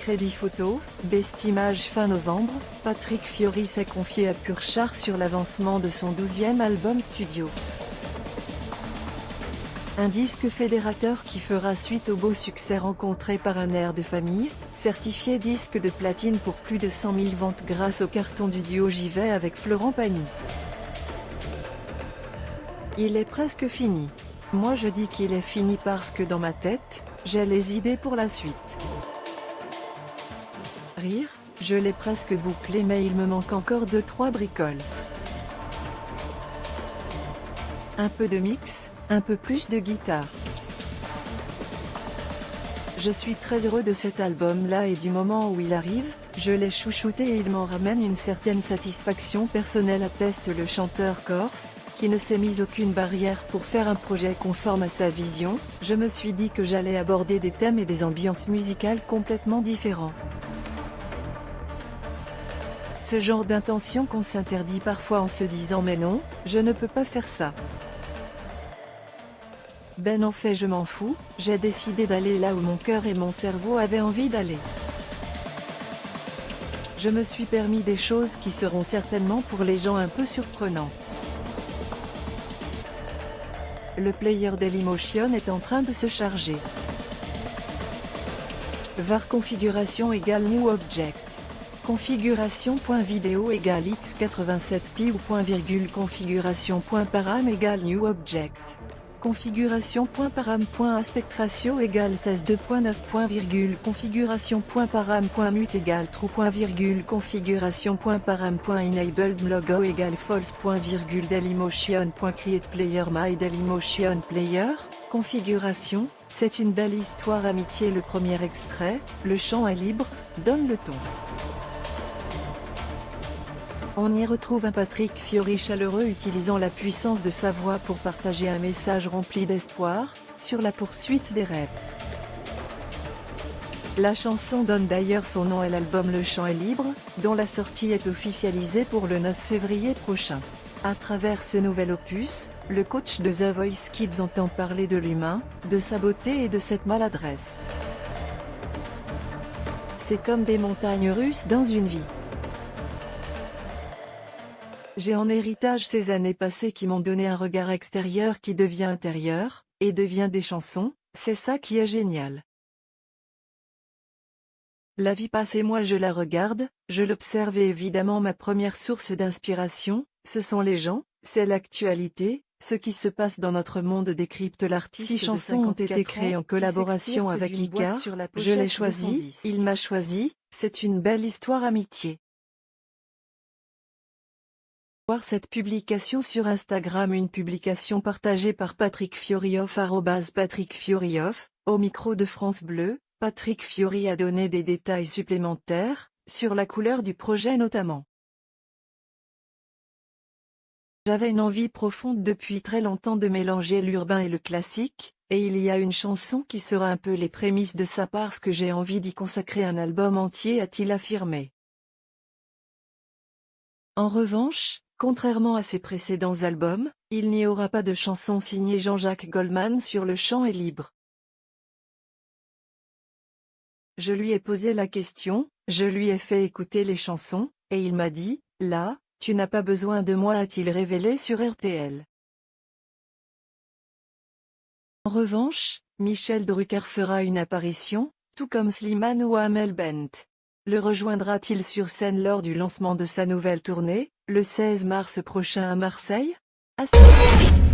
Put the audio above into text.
Crédit photo, Best Image fin novembre, Patrick Fiori s'est confié à Purchar sur l'avancement de son 12e album studio. Un disque fédérateur qui fera suite au beau succès rencontré par Un air de famille, certifié disque de platine pour plus de 100 000 ventes grâce au carton du duo J'y vais avec Florent Pagny. Il est presque fini. Moi je dis qu'il est fini parce que dans ma tête, j'ai les idées pour la suite. Rire, je l'ai presque bouclé mais il me manque encore 2-3 bricoles. Un peu de mix, un peu plus de guitare. Je suis très heureux de cet album-là et du moment où il arrive, je l'ai chouchouté et il m'en ramène une certaine satisfaction personnelle, atteste le chanteur corse, qui ne s'est mis aucune barrière pour faire un projet conforme à sa vision. Je me suis dit que j'allais aborder des thèmes et des ambiances musicales complètement différents. Ce genre d'intention qu'on s'interdit parfois en se disant mais non, je ne peux pas faire ça. Ben en fait je m'en fous, j'ai décidé d'aller là où mon cœur et mon cerveau avaient envie d'aller. Je me suis permis des choses qui seront certainement pour les gens un peu surprenantes. Le player Dailymotion est en train de se charger. var configuration égale new object. Configuration.video égale x87pi ou point virgule configuration.param égale new object. Configuration.param.aspect-ratio égale 16.2.9. Configuration.param.mute égale true. Configuration.param.enabled logo égale false. Dailymotion.create player my Dailymotion player. Configuration, c'est une belle histoire amitié. Le premier extrait, le chant est libre, donne le ton. On y retrouve un Patrick Fiori chaleureux utilisant la puissance de sa voix pour partager un message rempli d'espoir, sur la poursuite des rêves. La chanson donne d'ailleurs son nom à l'album Le Chant est libre, dont la sortie est officialisée pour le 9 février prochain. À travers ce nouvel opus, le coach de The Voice Kids entend parler de l'humain, de sa beauté et de cette maladresse. C'est comme des montagnes russes dans une vie. J'ai en héritage ces années passées qui m'ont donné un regard extérieur qui devient intérieur, et devient des chansons, c'est ça qui est génial. La vie passe et moi je la regarde, je l'observe et évidemment ma première source d'inspiration, ce sont les gens, c'est l'actualité, ce qui se passe dans notre monde décrypte l'artiste. 6 chansons ont été créées en collaboration avec Ika, je l'ai choisi, il m'a choisi, c'est une belle histoire amitié. Voir cette publication sur Instagram, une publication partagée par Patrick Fiorioff @Patrick Fiorioff, au micro de France Bleu, Patrick Fiori a donné des détails supplémentaires, sur la couleur du projet notamment. J'avais une envie profonde depuis très longtemps de mélanger l'urbain et le classique, et il y a une chanson qui sera un peu les prémices de ça parce que j'ai envie d'y consacrer un album entier, a-t-il affirmé. En revanche, contrairement à ses précédents albums, il n'y aura pas de chanson signée Jean-Jacques Goldman sur Le Chant est libre. Je lui ai posé la question, je lui ai fait écouter les chansons, et il m'a dit, là, tu n'as pas besoin de moi, a-t-il révélé sur RTL. En revanche, Michel Drucker fera une apparition, tout comme Slimane ou Amel Bent. Le rejoindra-t-il sur scène lors du lancement de sa nouvelle tournée, le 16 mars prochain à Marseille? À suivre.